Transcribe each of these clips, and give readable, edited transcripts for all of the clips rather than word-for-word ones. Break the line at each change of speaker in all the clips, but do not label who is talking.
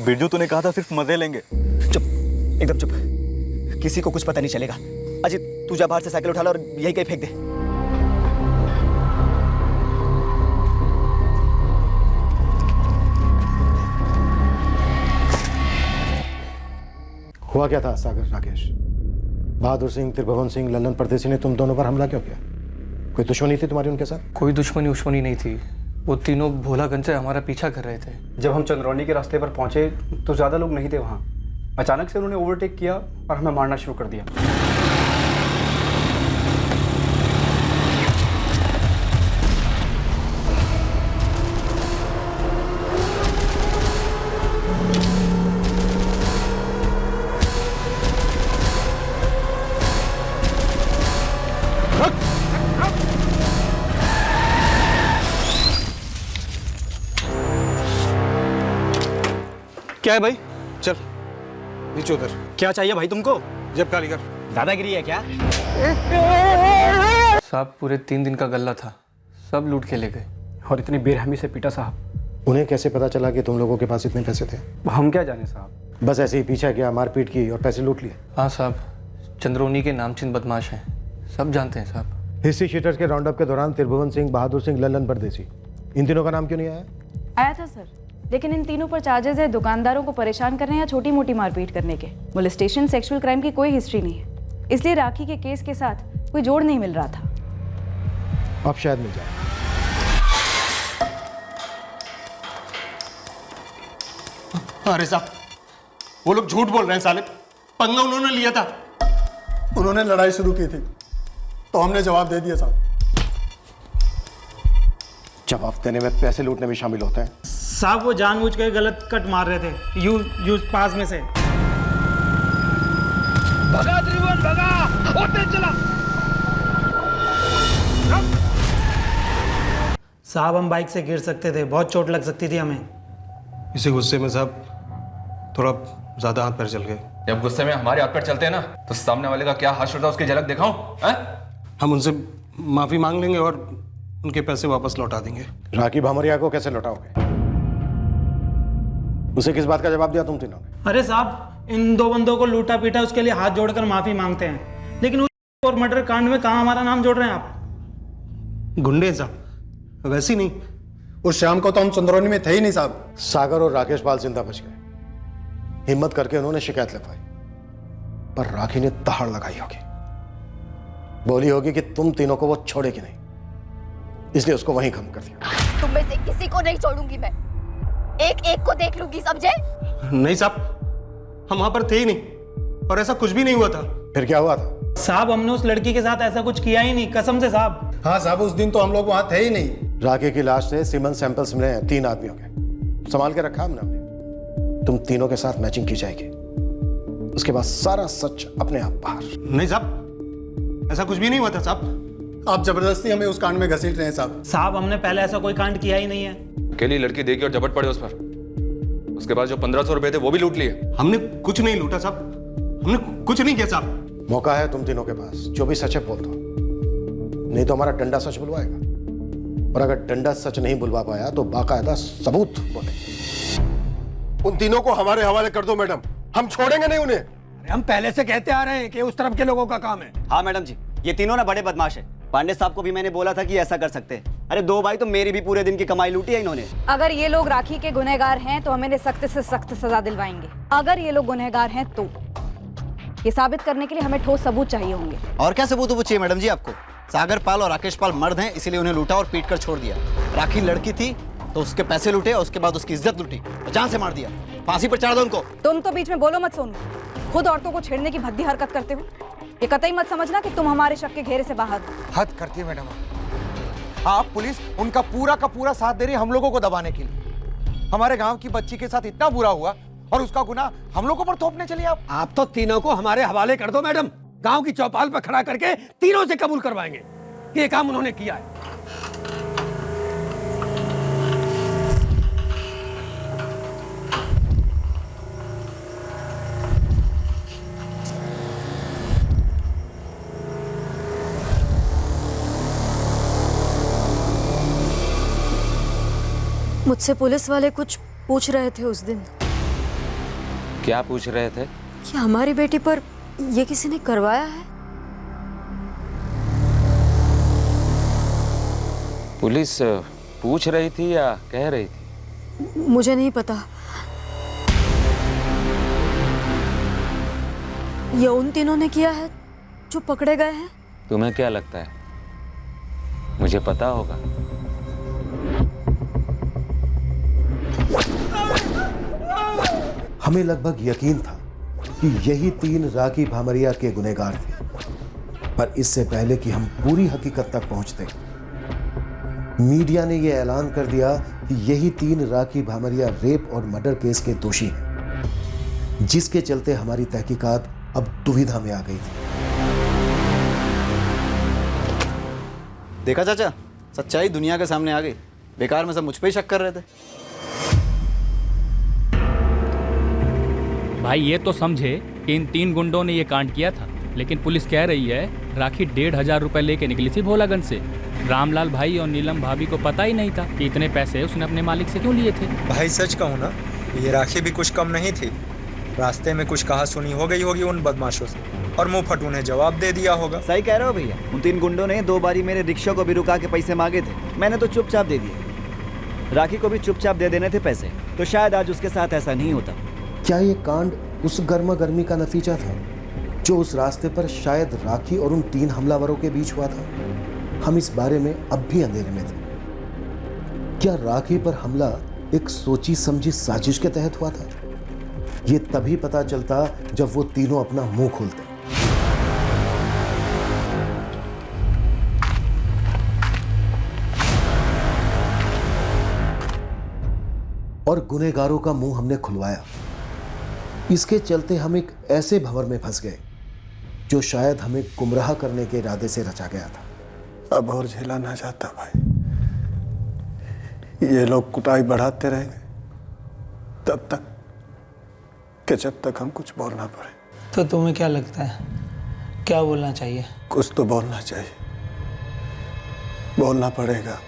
बिरजू तूने कहा था सिर्फ मजे लेंगे।
चुप, एकदम चुप। किसी को कुछ पता नहीं चलेगा। अजित, तू जा बाहर से साइकिल उठा ला और यही कहीं फेंक दे।
हुआ क्या था सागर, राकेश? बहादुर सिंह, त्रिभुवन सिंह, लल्लन परदेसी ने तुम दोनों पर हमला क्यों किया? कोई दुश्मनी थी तुम्हारी उनके साथ?
कोई दुश्मनी नहीं थी। वो तीनों भोलागंज से हमारा पीछा कर रहे थे।
जब हम चंद्रौनी के रास्ते पर पहुंचे तो ज़्यादा लोग नहीं थे वहाँ। अचानक से उन्होंने ओवरटेक किया और हमें मारना शुरू कर दिया।
क्या है भाई? चल नीचे उतर।
क्या चाहिए भाई तुमको?
जेब खाली कर।
दादागिरी है क्या?
साहब पूरे 3 दिन का गल्ला था, सब लूट के ले गए।
और इतनी बेरहमी से पीटा साहब।
उन्हें कैसे पता चला कि तुम लोगों के पास इतने पैसे थे?
हम क्या जाने साहब।
बस ऐसे ही पीछा किया, मारपीट की और पैसे लूट लिए?
हाँ साहब, चंद्रौनी के नामचीन बदमाश हैं, सब जानते हैं साहब।
हिस्ट्री शीटर्स के राउंड अप के दौरान त्रिभुवन सिंह, बहादुर सिंह, लल्लन परदेसी, इन तीनों का नाम क्यों नहीं आया?
आया था सर, लेकिन इन तीनों पर चार्जेस है दुकानदारों को परेशान करने या छोटी मोटी मारपीट करने के। मोलेस्टेशन, सेक्सुअल क्राइम की कोई हिस्ट्री नहीं है, इसलिए राखी के केस के साथ कोई जोड़ नहीं मिल रहा था।
अब शायद मिल जाए।
अरे साहब, वो लोग झूठ बोल रहे हैं साले। पंगा उन्होंने लिया था।
उन्होंने लड़ाई शुरू की थी तो हमने जवाब दे दिया साहब।
जवाब देने में पैसे लूटने भी शामिल होते हैं?
साहब वो जानबूझ के गलत कट मार रहे थे, यूज पास में से।
भगा त्रिभुवन भगा, होते चला।
साहब हम बाइक से गिर सकते थे, बहुत चोट लग सकती थी हमें।
इसी गुस्से में साहब थोड़ा ज्यादा हाथ पैर चल गए।
जब गुस्से में हमारे हाथ पैर चलते हैं ना, तो सामने वाले का क्या हाथ होता है उसकी झलक दिखाऊं?
हम उनसे माफी मांग लेंगे और उनके पैसे वापस लौटा देंगे।
राखी भामरिया को कैसे लौटाओगे? उसे किस बात का जवाब दिया तुम तीनों ने?
अरे साहब, इन 2 बंदों को लूटा पीटा, उसके लिए हाथ जोड़कर माफी मांगते हैं, लेकिन उस और मर्डर कांड में कहाँ हमारा नाम जोड़ रहे हैं आप?
गुंडे साहब, वैसे ही नहीं।
उस शाम को तो हम चंद्रौनी में थे ही नहीं साहब।
सागर और राकेश पाल जिंदा बच गए। हिम्मत करके उन्होंने शिकायत लिखवाई, पर राखी ने दहाड़ लगाई होगी, बोली होगी कि तुम तीनों को वो छोड़ेगी नहीं, इसलिए उसको वहीं खत्म कर दिया।
तुम में से किसी को नहीं छोड़ूंगी मैं, एक एक को देख लूंगी, समझे?
नहीं साहब, हम वहां पर थे ही नहीं और ऐसा कुछ भी नहीं हुआ था।
फिर क्या हुआ था?
साहब हमने उस लड़की के साथ ऐसा कुछ किया ही नहीं, कसम से साहब।
हाँ साहब, उस दिन तो हम लोग वहां थे ही नहीं।
राखी की लाश से सीमन सैंपल्स मिले हैं 3 आदमियों के, संभाल के रखा हमने। तुम तीनों के साथ मैचिंग की जाएगी, उसके बाद सारा सच अपने आप बाहर।
नहीं साहब, ऐसा कुछ भी नहीं हुआ था साहब।
आप जबरदस्ती हमें उस कांड में घसीट रहे हैं साहब।
साहब हमने पहले ऐसा कोई कांड किया ही नहीं है।
अकेली लड़की देखी और झपट पड़े उस पर, उसके बाद जो 1500 रुपए थे वो भी लूट लिए।
हमने कुछ नहीं लूटा साहब, हमने कुछ नहीं किया साहब।
मौका है तुम तीनों के पास, जो भी सच है बोल दो, नहीं तो हमारा डंडा सच बुलवाएगा, और अगर डंडा सच नहीं बुलवा पाया तो बाकायदा सबूत बोले।
उन तीनों को हमारे हवाले कर दो मैडम, हम छोड़ेंगे नहीं उन्हें।
हम पहले से कहते आ रहे हैं कि उस तरफ के लोगों का काम है।
हाँ मैडम जी, ये तीनों ना बड़े बदमाश है। पांडे साहब को भी मैंने बोला था कि ऐसा कर सकते हैं। अरे 2 भाई तो मेरी भी पूरे दिन की कमाई लूटी है इन्होंने।
अगर ये लोग राखी के गुनहगार हैं तो हम इन्हें सख्त से सख्त सजा दिलवाएंगे। अगर ये लोग गुनहगार हैं तो ये साबित करने के लिए हमें ठोस सबूत चाहिए होंगे।
और क्या सबूत चाहिए मैडम जी आपको? सागर पाल और राकेश पाल मर्द हैं, इसीलिए उन्हें लूटा और पीट कर छोड़ दिया। राखी लड़की थी तो उसके पैसे लूटे और उसके बाद उसकी इज्जत लूटी और जान से मार दिया। फांसी पर चढ़ा दो उनको।
तुम तो बीच में बोलो मत सोनू, खुद औरतों को छेड़ने की भद्दी हरकत करते हो। ये कतई मत समझना कि तुम हमारे शक के घेरे से बाहर हो।
हद करती है मैडम आप। पुलिस उनका पूरा का पूरा साथ दे रही है हम लोगों को दबाने के लिए। हमारे गांव की बच्ची के साथ इतना बुरा हुआ और उसका गुनाह हम लोगों पर थोपने चलिए आप।
आप तो तीनों को हमारे हवाले कर दो मैडम, गांव की चौपाल पर खड़ा करके तीनों से कबूल करवाएंगे कि ये काम उन्होंने किया है।
मुझसे पुलिस वाले कुछ पूछ रहे थे उस दिन।
क्या पूछ रहे थे?
क्या हमारी बेटी पर ये किसी ने करवाया है?
पुलिस पूछ रही थी या कह रही थी?
मुझे नहीं पता। ये उन तीनों ने किया है जो पकड़े गए हैं।
तुम्हें क्या लगता है मुझे पता होगा?
हमें लगभग यकीन था कि यही 3 राखी भामरिया के गुनहगार थे, पर इससे पहले कि हम पूरी हकीकत तक पहुंचते, मीडिया ने यह ऐलान कर दिया कि यही 3 राखी भामरिया रेप और मर्डर केस के दोषी हैं, जिसके चलते हमारी तहकीकात अब दुविधा में आ गई थी।
देखा चाचा, सच्चाई दुनिया के सामने आ गई। बेकार में सब मुझ पे ही शक कर रहे थे।
भाई ये तो समझे कि इन 3 गुंडों ने ये कांड किया था, लेकिन पुलिस कह रही है राखी 1,500 रुपए लेके निकली थी भोलागंज से। रामलाल भाई और नीलम भाभी को पता ही नहीं था कि इतने पैसे उसने अपने मालिक से क्यों लिए थे।
भाई सच कहूँ ना, ये राखी भी कुछ कम नहीं थी। रास्ते में कुछ कहा सुनी हो गई होगी उन बदमाशों से, और मुंह फटू ने जवाब दे दिया होगा।
सही कह रहे हो भैया। उन 3 गुंडों ने 2 बारी मेरे रिक्शा को भी रुका के पैसे मांगे थे, मैंने तो चुपचाप दे दिए। राखी को भी चुपचाप दे देने थे पैसे, तो शायद आज उसके साथ ऐसा नहीं होता।
क्या ये कांड उस गर्मा गर्मी का नतीजा था जो उस रास्ते पर शायद राखी और उन 3 हमलावरों के बीच हुआ था? हम इस बारे में अब भी अंधेरे में थे। क्या राखी पर हमला एक सोची समझी साजिश के तहत हुआ था? ये तभी पता चलता जब वो तीनों अपना मुंह खोलते। और गुनहगारों का मुंह हमने खुलवाया। इसके चलते हम एक ऐसे भंवर में फंस गए जो शायद हमें गुमराह करने के इरादे से रचा गया था।
अब और झेला ना जाता भाई। ये लोग कुटाई बढ़ाते रहेंगे तब तक कि जब तक हम कुछ बोलना पड़े।
तो तुम्हें क्या लगता है क्या बोलना चाहिए?
कुछ तो बोलना चाहिए, बोलना पड़ेगा।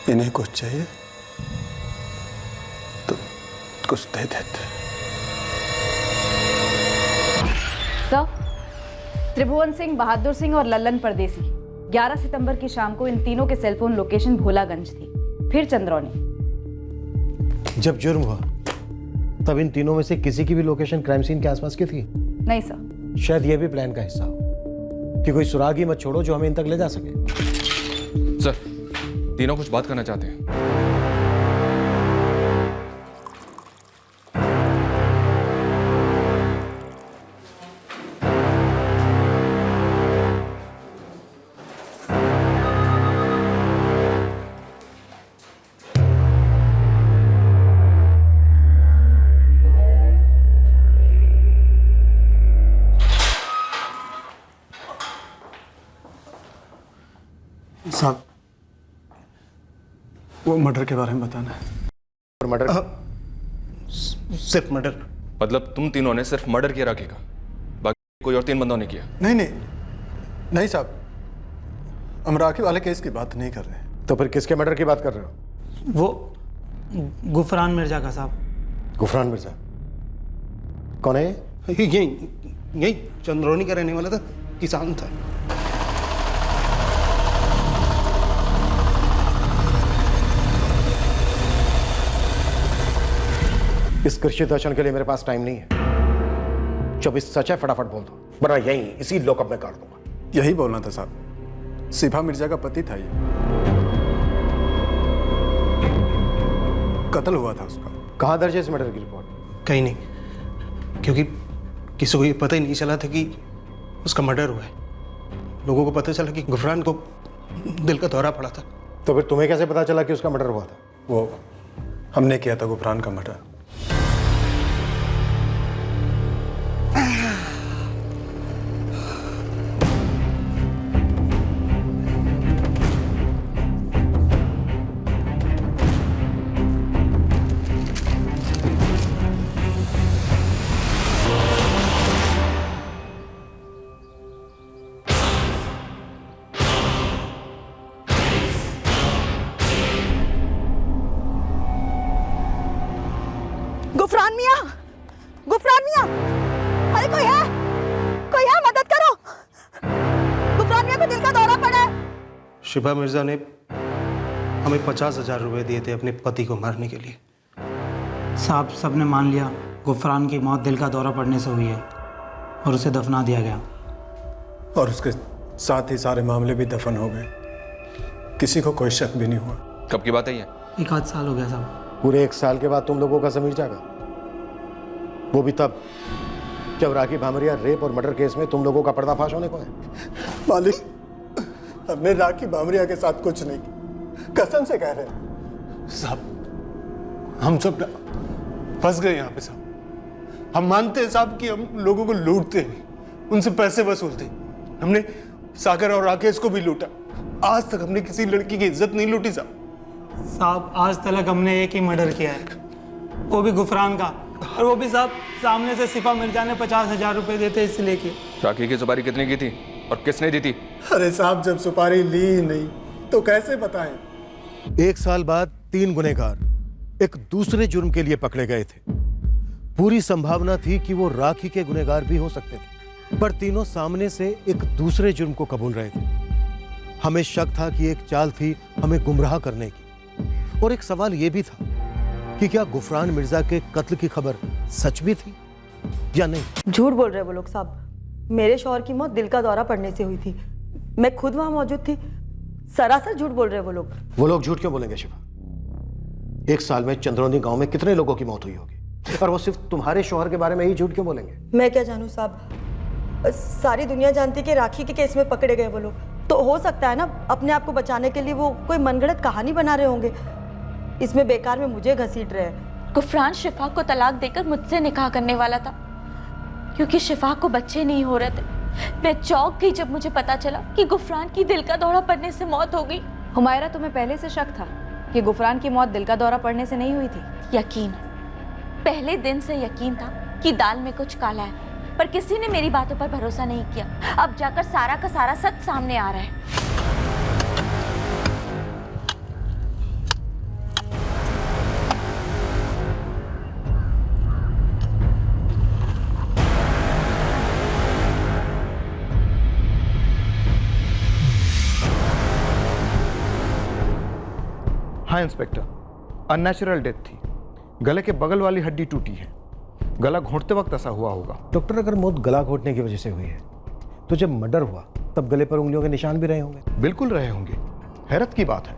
इन्हें कुछ चाहिए तो कुछ दे देते।
सर, त्रिभुवन सिंह, बहादुर सिंह और लल्लन परदेसी 11 सितंबर की शाम को इन तीनों के सेलफोन लोकेशन भोलागंज थी, फिर चंद्रौनी।
जब जुर्म हुआ तब इन तीनों में से किसी की भी लोकेशन क्राइम सीन के आसपास की थी?
नहीं सर।
शायद यह भी प्लान का हिस्सा हो कि कोई सुराग ही मत छोड़ो जो हमें इन तक ले जा सके।
सर, तीनों कुछ बात करना चाहते हैं।
साहब, वो मर्डर के बारे में बताना है।
और मर्डर? सिर्फ मर्डर?
मतलब तुम तीनों ने सिर्फ मर्डर किया राखी का, बाकी कोई और 3 बंदों ने किया?
नहीं साहब, हम राखी वाले केस की बात नहीं कर रहे।
तो फिर किसके मर्डर की बात कर रहे हो?
वो गुफरान मिर्जा का साहब।
गुफरान मिर्जा कौन है?
यही चंद्रौनी का रहने वाला था, किसान था।
इस कृषि दर्शन के लिए मेरे पास टाइम नहीं है। जब इस सच है फटाफट बोल दो, वरना यहीं इसी लॉकअप में काट दूंगा।
यही बोलना था साहब, सिभा मिर्जा का पति था ये। कत्ल हुआ था उसका।
कहाँ दर्ज है इस मर्डर की रिपोर्ट?
कहीं नहीं, क्योंकि किसी को ये पता ही नहीं चला था कि उसका मर्डर हुआ है। लोगों को पता चला कि गुफरान को दिल का दौरा पड़ा था।
तो फिर तुम्हें कैसे पता चला कि उसका मर्डर हुआ था?
वो हमने किया था गुफरान का मर्डर।
गुफरान मियाँ, गुफरान मियाँ, अरे कोई है मदद करो। गुफरान मियाँ को दिल का दौरा पड़ा है।
शिफा मिर्जा ने हमें 50,000 रुपए दिए थे अपने पति को मारने के लिए।
साहब सबने मान लिया गुफरान की मौत दिल का दौरा पड़ने से हुई है और उसे दफना दिया गया।
और उसके साथ ही सारे मामले भी दफन हो गए, किसी को कोई शक भी नहीं हुआ।
कब की बात है ये?
1 साल हो गया साहब।
पूरे 1 साल के बाद तुम लोगों का ज़मीर जागा, वो भी तब जब राखी भामरिया रेप और मर्डर केस में तुम लोगों का पर्दाफाश होने को है।
मालिक, हमने राखी भामरिया के साथ कुछ नहीं किया, कसम से कह रहे हैं।
साहब हम सब फंस गए यहाँ पे साहब। हम मानते हैं साहब कि हम लोगों को लूटते हैं, उनसे पैसे वसूलते हैं। हमने सागर और राकेश को भी लूटा, आज तक हमने किसी लड़की की इज्जत नहीं लूटी साहब।
साहब आज तक हमने एक ही मर्डर किया है, वो भी गुफरान का, और वो भी साहब सामने से शिफा मिर्जा ने 50,000 रुपए देते इसलिए किए।
राखी की सुपारी कितनी की थी और किसने दी थी?
अरे साहब जब सुपारी ली ही नहीं तो कैसे बताएं?
1 साल बाद 3 गुनहगार एक दूसरे जुर्म के लिए पकड़े गए थे। पूरी संभावना थी कि वो राखी के गुनहगार भी हो सकते थे, पर तीनों सामने से एक दूसरे जुर्म को कबूल रहे थे। हमें शक था कि एक चाल थी हमें गुमराह करने की, और एक सवाल यह भी था कि क्या गुफरान मिर्जा के कत्ल की खबर सच भी थी या नहीं।
झूठ बोल रहे वो लोग साहब। मेरे शौहर की मौत दिल का दौरा पड़ने से हुई थी, मैं खुद वहां मौजूद थी। सरासर झूठ बोल रहे वो लोग।
वो लोग झूठ क्यों बोलेंगे शिफा? 1 साल में चंद्रौनी गांव में कितने लोगों की मौत हुई होगी, और वो सिर्फ तुम्हारे शौहर के बारे में ही झूठ क्यों बोलेंगे?
मैं क्या जानूं साहब, सारी दुनिया जानती कि राखी के केस में पकड़े गए वो लोग, तो हो सकता है ना अपने आप को बचाने के लिए वो कोई मनगढ़ंत कहानी बना रहे होंगे। इसमें बेकार में मुझे घसीट रहे हैं।
गुफरान शिफा को तलाक देकर मुझसे निकाह करने वाला था, क्योंकि शिफा को बच्चे नहीं हो रहे थे। मैं चौंक गई जब मुझे पता चला कि गुफरान की दिल का दौरा पड़ने से मौत हो गई।
हुमायरा, तुम्हें पहले से शक था कि गुफरान की मौत दिल का दौरा पड़ने से नहीं हुई थी?
यकीन, पहले दिन से यकीन था कि दाल में कुछ काला है, पर किसी ने मेरी बातों पर भरोसा नहीं किया। अब जाकर सारा का सारा सच सामने आ रहा है।
हाँ इंस्पेक्टर, अननेचुरल डेथ थी। गले के बगल वाली हड्डी टूटी है, गला घोंटते वक्त ऐसा हुआ होगा।
डॉक्टर, अगर मौत गला घोंटने की वजह से हुई है तो जब मर्डर हुआ तब गले पर उंगलियों के निशान भी रहे होंगे।
बिल्कुल रहे होंगे। हैरत की बात है,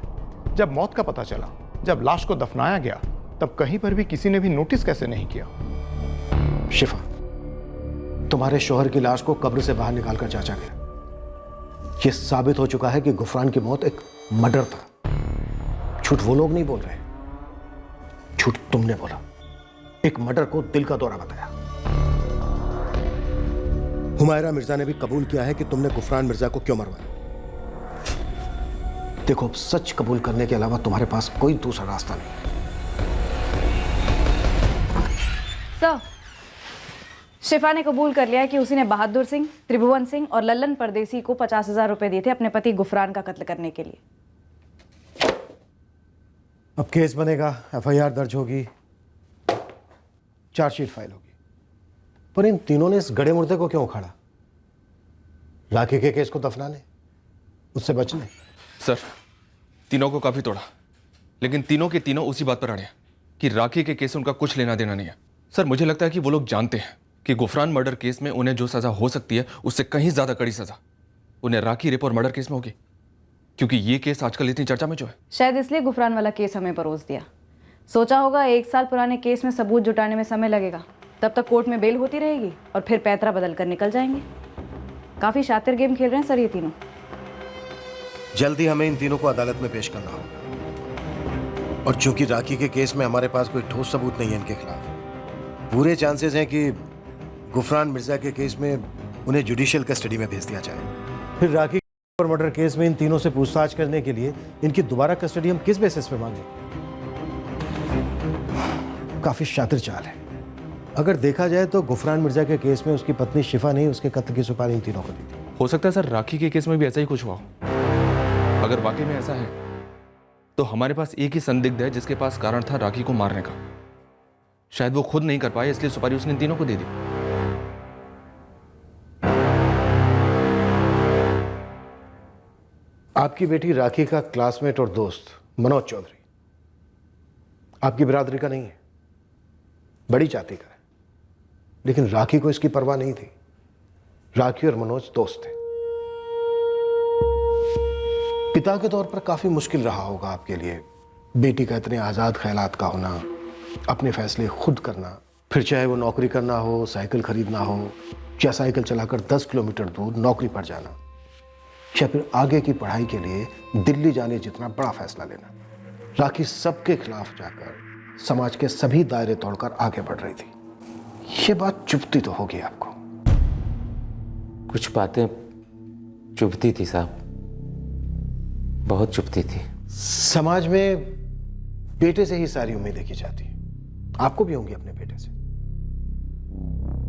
जब मौत का पता चला, जब लाश को दफनाया गया, तब कहीं पर भी किसी ने भी नोटिस कैसे नहीं किया।
शिफा, तुम्हारे शौहर की लाश को कब्र से बाहर निकालकर जांचा गया। यह साबित हो चुका है कि गुफरान की मौत एक मर्डर था। झूठ वो लोग नहीं बोल रहे, झूठ तुमने बोला। एक मर्डर को दिल का दौरा बताया। हुमायरा मिर्जा ने भी कबूल किया है कि तुमने गुफरान मिर्जा को क्यों मरवाया। देखो, अब सच कबूल करने के अलावा तुम्हारे पास कोई दूसरा रास्ता नहीं।
सर, शिफा ने कबूल कर लिया कि उसी ने बहादुर सिंह, त्रिभुवन सिंह और लल्लन परदेसी को 50,000 रुपए दिए थे अपने पति गुफरान का कत्ल करने के लिए।
अब केस बनेगा, FIR दर्ज होगी, चार्जशीट फाइल होगी। पर इन तीनों ने इस गड़े मुर्दे को क्यों उखाड़ा? राखी के केस को दफनाने, उससे बचने?
सर, तीनों को काफी तोड़ा, लेकिन तीनों के तीनों उसी बात पर अड़े कि राखी के केस से उनका कुछ लेना देना नहीं है। सर, मुझे लगता है कि वो लोग जानते हैं कि गुफरान मर्डर केस में उन्हें जो सजा हो सकती है उससे कहीं ज्यादा कड़ी सजा उन्हें राखी रेप और मर्डर केस में होगी, क्योंकि ये केस आजकल इतनी चर्चा में जो है।
शायद इसलिए गुफरान वाला केस हमें परोस दिया। सोचा होगा 1 साल पुराने केस में सबूत जुटाने में समय लगेगा, तब तक कोर्ट में बेल होती रहेगी और फिर पैतरा बदल कर निकल जाएंगे। काफी शातिर गेम खेल रहे हैं सर ये तीनों।
जल्दी हमें इन तीनों को अदालत में पेश करना होगा, और चूंकि राखी के केस में हमारे पास कोई ठोस सबूत नहीं है इनके खिलाफ, पूरे चांसेस हैं कि गुफरान मिर्जा के केस में उन्हें जुडिशियल कस्टडी में भेज दिया जाए। फिर राखी और मर्डर केस में इन तीनों से पूछताछ करने के लिए इनकी दोबारा कस्टडी हम किस बेसिस पे मांगे? काफी शातिर चाल है। अगर देखा जाए तो गुफरान मिर्जा के केस में उसकी पत्नी शिफा ने उसके कत्ल की सुपारी इन तीनों को दी थी।
हो सकता है सर राखी के केस में भी ऐसा ही कुछ हुआ हो। अगर वाकई में ऐसा है तो हमारे पास एक ही संदिग्ध है जिसके पास कारण था राखी को मारने का। शायद वो खुद नहीं कर पाए, इसलिए सुपारी उसने इन तीनों को दे दी।
आपकी बेटी राखी का क्लासमेट और दोस्त मनोज चौधरी आपकी बिरादरी का नहीं है, बड़ी जाति का है, लेकिन राखी को इसकी परवाह नहीं थी। राखी और मनोज दोस्त थे। पिता के तौर पर काफी मुश्किल रहा होगा आपके लिए बेटी का इतने आजाद ख्यालात का होना, अपने फैसले खुद करना, फिर चाहे वो नौकरी करना हो, साइकिल खरीदना हो, या साइकिल चलाकर 10 किलोमीटर दूर नौकरी पर जाना, या फिर आगे की पढ़ाई के लिए दिल्ली जाने जितना बड़ा फैसला लेना। राखी सबके खिलाफ जाकर समाज के सभी दायरे तोड़कर आगे बढ़ रही थी। ये बात चुभती तो होगी आपको।
कुछ बातें चुभती थी साहब, बहुत चुभती थी।
समाज में बेटे से ही सारी उम्मीदें की जाती है, आपको भी होंगी अपने बेटे से।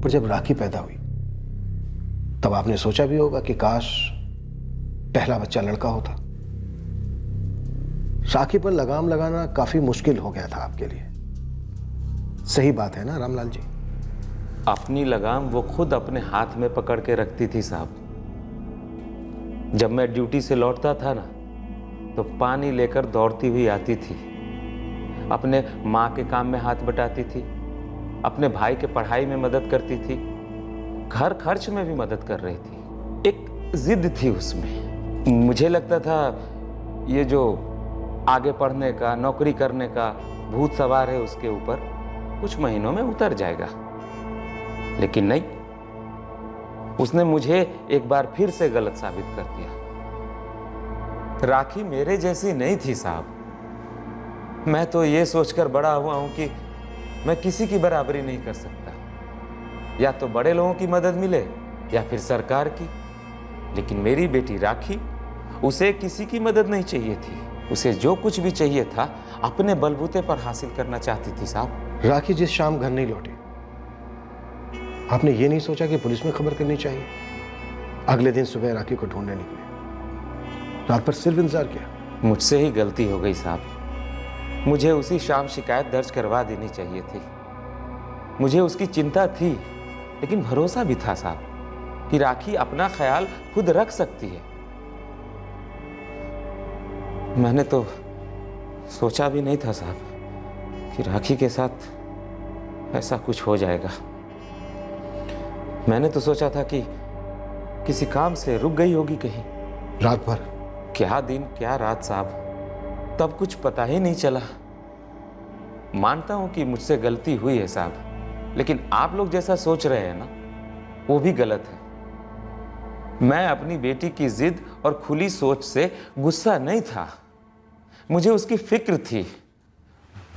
पर जब राखी पैदा हुई तब आपने सोचा भी होगा कि काश पहला बच्चा लड़का होता। राखी पर लगाम लगाना काफी मुश्किल हो गया था आपके लिए, सही बात है ना रामलाल जी?
अपनी लगाम वो खुद अपने हाथ में पकड़ के रखती थी साहब। जब मैं ड्यूटी से लौटता था ना, तो पानी लेकर दौड़ती हुई आती थी, अपने माँ के काम में हाथ बटाती थी, अपने भाई के पढ़ाई में मदद करती थी, घर खर्च में भी मदद कर रही थी। एक जिद थी उसमें। मुझे लगता था ये जो आगे पढ़ने का, नौकरी करने का भूत सवार है उसके ऊपर, कुछ महीनों में उतर जाएगा। लेकिन नहीं, उसने मुझे एक बार फिर से गलत साबित कर दिया। राखी मेरे जैसी नहीं थी साहब। मैं तो ये सोचकर बड़ा हुआ हूं कि मैं किसी की बराबरी नहीं कर सकता, या तो बड़े लोगों की मदद मिले या फिर सरकार की। लेकिन मेरी बेटी राखी, उसे किसी की मदद नहीं चाहिए थी। उसे जो कुछ भी चाहिए था अपने बलबूते पर हासिल करना चाहती थी साहब।
राखी जिस शाम घर नहीं लौटी, आपने ये नहीं सोचा कि पुलिस में खबर करनी चाहिए? अगले दिन सुबह राखी को ढूंढने निकले, रात भर सिर्फ इंतजार किया।
मुझसे ही गलती हो गई साहब। मुझे उसी शाम शिकायत दर्ज करवा देनी चाहिए थी। मुझे उसकी चिंता थी, लेकिन भरोसा भी था साहब कि राखी अपना ख्याल खुद रख सकती है। मैंने तो सोचा भी नहीं था साहब कि राखी के साथ ऐसा कुछ हो जाएगा। मैंने तो सोचा था कि किसी काम से रुक गई होगी कहीं।
रात भर?
क्या दिन क्या रात साहब, तब कुछ पता ही नहीं चला। मानता हूं कि मुझसे गलती हुई है साहब, लेकिन आप लोग जैसा सोच रहे हैं ना, वो भी गलत है। मैं अपनी बेटी की जिद और खुली सोच से गुस्सा नहीं था, मुझे उसकी फिक्र थी।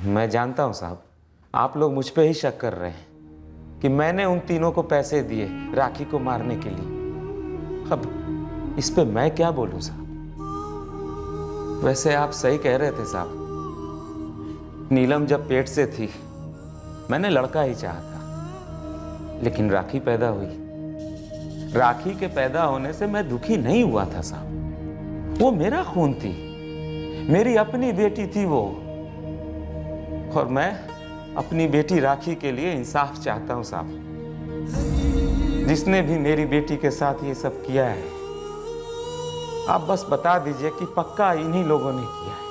मैं जानता हूं साहब, आप लोग मुझ पे ही शक कर रहे हैं कि मैंने उन तीनों को पैसे दिए राखी को मारने के लिए। अब इस पे मैं क्या बोलूं साहब? वैसे आप सही कह रहे थे साहब। नीलम जब पेट से थी, मैंने लड़का ही चाहा था, लेकिन राखी पैदा हुई। राखी के पैदा होने से मैं दुखी नहीं हुआ था साहब। वो मेरा खून थी, मेरी अपनी बेटी थी वो। और मैं अपनी बेटी राखी के लिए इंसाफ चाहता हूं साहब। जिसने भी मेरी बेटी के साथ ये सब किया है, आप बस बता दीजिए कि पक्का इन्हीं लोगों ने किया है।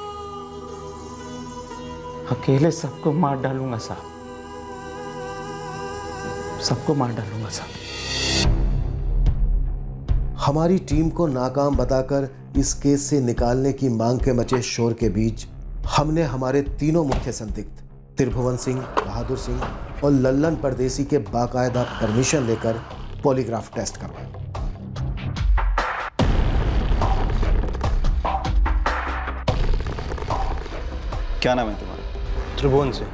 अकेले सबको मार डालूंगा साहब, सबको मार डालूंगा साहब।
हमारी टीम को नाकाम बताकर इस केस से निकालने की मांग के मचे शोर के बीच हमने हमारे तीनों मुख्य संदिग्ध त्रिभुवन सिंह, बहादुर सिंह और लल्लन परदेसी के बाकायदा परमिशन लेकर पॉलीग्राफ टेस्ट करवाया।
क्या नाम है तुम्हारा?
त्रिभुवन से।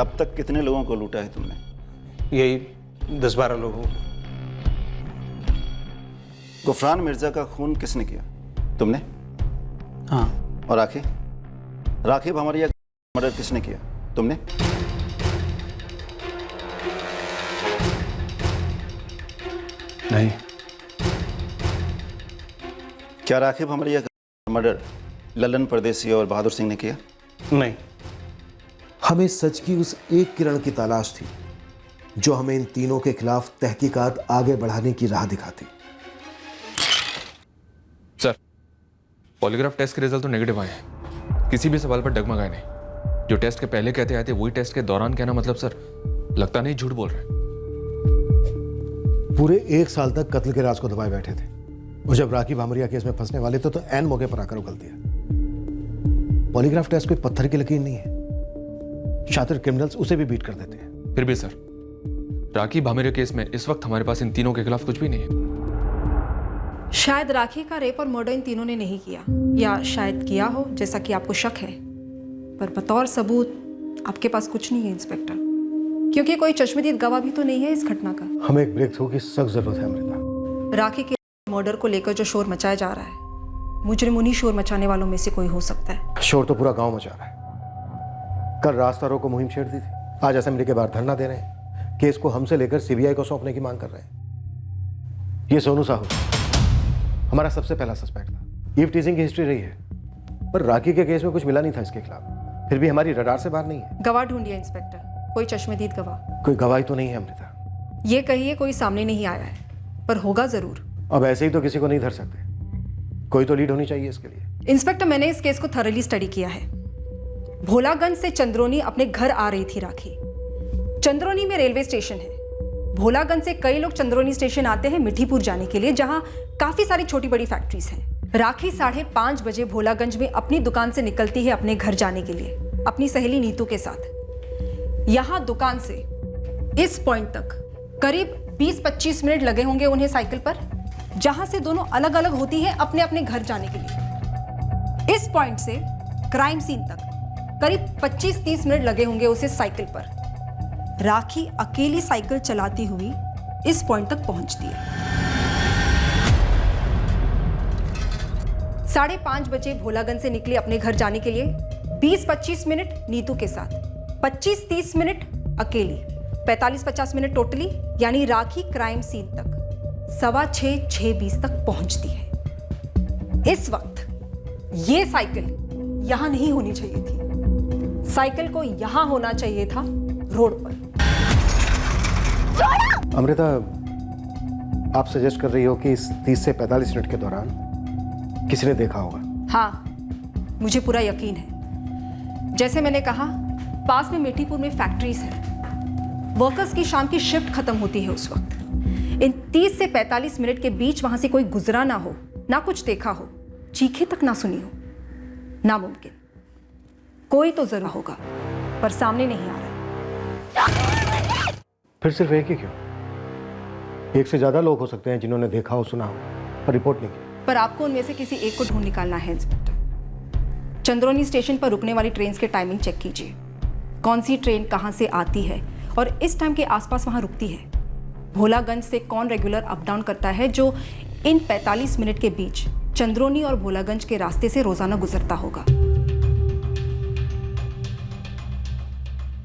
अब तक कितने लोगों को लूटा है तुमने?
यही 10-12 लोगों को।
गुफरान मिर्जा का खून किसने किया? तुमने?
हाँ।
और राखी? राखी भमरिया का मर्डर किसने किया? तुमने?
नहीं।
क्या राखी भमरिया का मर्डर लल्लन परदेसी और बहादुर सिंह ने किया?
नहीं।
हमें सच की उस एक किरण की तलाश थी जो हमें इन तीनों के खिलाफ तहकीकात आगे बढ़ाने की राह दिखाती।
सर, पॉलीग्राफ टेस्ट के रिजल्ट तो नेगेटिव आए हैं। किसी भी सवाल पर डगमगाए नहीं। जो टेस्ट के पहले कहते आए थे वही टेस्ट के दौरान कहना, मतलब सर लगता नहीं झूठ बोल रहे।
पूरे 1 साल तक कत्ल के राज को दबाए बैठे थे और जब राखी भामरिया केस में फंसने वाले थे तो ऐन मौके पर आकर उगल दिया। पॉलीग्राफ टेस्ट कोई पत्थर की लकीर नहीं है। शातिर क्रिमिनल्स उसे भी बीट कर देते हैं।
फिर भी सर, राखी भामरिया केस में इस वक्त हमारे पास इन तीनों के खिलाफ कुछ भी नहीं है।
शायद राखी का रेप और मर्डर इन तीनों ने नहीं किया, या शायद किया हो जैसा कि आपको शक है, पर बतौर सबूत आपके पास कुछ नहीं है इंस्पेक्टर, क्योंकि कोई चश्मदीद गवाह भी तो नहीं है इस घटना का।
हमें एक ब्रेक थ्रू की सख्त जरूरत है अमृता।
राखी के मर्डर को लेकर जो शोर मचाया जा रहा है, मुजरिम उन्हीं शोर मचाने वालों में से कोई हो सकता है।
शोर तो पूरा गांव मचा रहा है। कल रास्ता रोको मुहिम छेड़ दी थी, आज असेंबली के बाहर धरना दे रहे हैं। केस को हमसे लेकर सीबीआई को सौंपने की मांग कर रहे हैं। ये सोनू साहू हमारा सबसे पहला सस्पेक्ट था। ईव टीजिंग की हिस्ट्री रही है, पर राखी के केस में कुछ मिला नहीं था इसके खिलाफ। फिर भी हमारी रडार से बाहर नहीं है।
गवाह ढूंढिए इंस्पेक्टर, कोई चश्मदीद गवाह।
कोई गवाही तो नहीं है अमृता।
ये कहिए कोई सामने नहीं आया है, पर होगा जरूर।
अब ऐसे ही तो किसी को नहीं धर सकते, कोई तो लीड होनी चाहिए इसके लिए।
इंस्पेक्टर, मैंने इस केस को थॉरली स्टडी किया है। भोलागंज से चंद्रोनी अपने घर आ रही थी राखी। चंद्रोनी में रेलवे स्टेशन है। भोलागंज से कई लोग चंद्रोनी स्टेशन आते हैं मिठीपुर जाने के लिए, जहां काफी सारी छोटी बड़ी फैक्ट्रीज हैं। राखी 5:30 बजे भोलागंज में अपनी दुकान से निकलती है अपने घर जाने के लिए अपनी सहेली नीतू के साथ। यहां दुकान से इस पॉइंट तक करीब 20-25 मिनट लगे होंगे उन्हें साइकिल पर, जहां से दोनों अलग अलग होती है अपने अपने घर जाने के लिए। इस पॉइंट से क्राइम सीन तक करीब 25-30 मिनट लगे होंगे उसे साइकिल पर। राखी अकेली साइकिल चलाती हुई इस पॉइंट तक पहुंचती है। 5:30 बजे भोलागंज से निकली अपने घर जाने के लिए, 20-25 मिनट नीतू के साथ, 25-30 मिनट अकेली, 45-50 मिनट टोटली, यानी राखी क्राइम सीन तक 6:15-6:20 तक पहुंचती है। इस वक्त ये साइकिल यहां नहीं होनी चाहिए थी। साइकिल को यहां होना चाहिए था, रोड पर।
अमृता, आप सजेस्ट कर रही हो कि इस 30 से 45 मिनट के दौरान किसी ने देखा होगा?
हाँ, मुझे पूरा यकीन है। जैसे मैंने कहा, पास में मीठीपुर में फैक्ट्रीज है। वर्कर्स की शाम की शिफ्ट खत्म होती है उस वक्त। इन 30 से 45 मिनट के बीच वहां से कोई गुजरा ना हो, ना कुछ देखा हो, चीखे तक ना सुनी हो, नामुमकिन। कोई तो जरूर होगा, पर सामने नहीं आ रहा।
फिर सिर्फ एक ही क्यों? एक से ज्यादा लोग हो सकते हैं जिन्होंने देखा हो, सुना हो, पर रिपोर्ट नहीं की।
पर आपको उनमें से किसी एक को ढूंढ निकालना है इंस्पेक्टर। चंद्रोनी स्टेशन पर रुकने वाली ट्रेन के टाइमिंग चेक कीजिए। कौन सी ट्रेन कहां से आती है और इस टाइम के आसपास वहां रुकती है। भोलागंज से कौन रेगुलर अप डाउन करता है जो इन 45 मिनट के बीच चंद्रोनी और भोलागंज के रास्ते से रोजाना गुजरता होगा।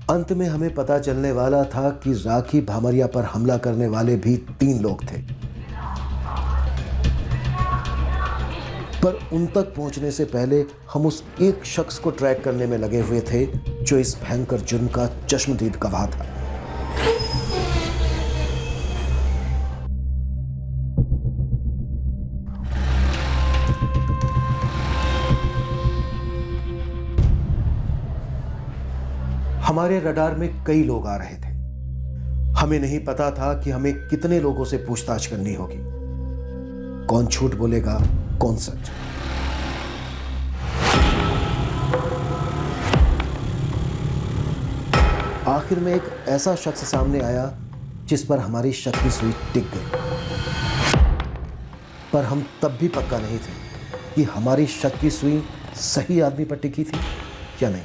अंत में हमें पता चलने वाला था कि राखी भामरिया पर हमला करने वाले भी 3 लोग थे, पर उन तक पहुंचने से पहले हम उस एक शख्स को ट्रैक करने में लगे हुए थे जो इस भयंकर जुर्म का चश्मदीद गवाह था। हमारे रडार में कई लोग आ रहे थे। हमें नहीं पता था कि हमें कितने लोगों से पूछताछ करनी होगी, कौन झूठ बोलेगा, कौन सच। आखिर में एक ऐसा शख्स सामने आया जिस पर हमारी शक की सुई टिक गई, पर हम तब भी पक्का नहीं थे कि हमारी शक की सुई सही आदमी पर टिकी थी या नहीं।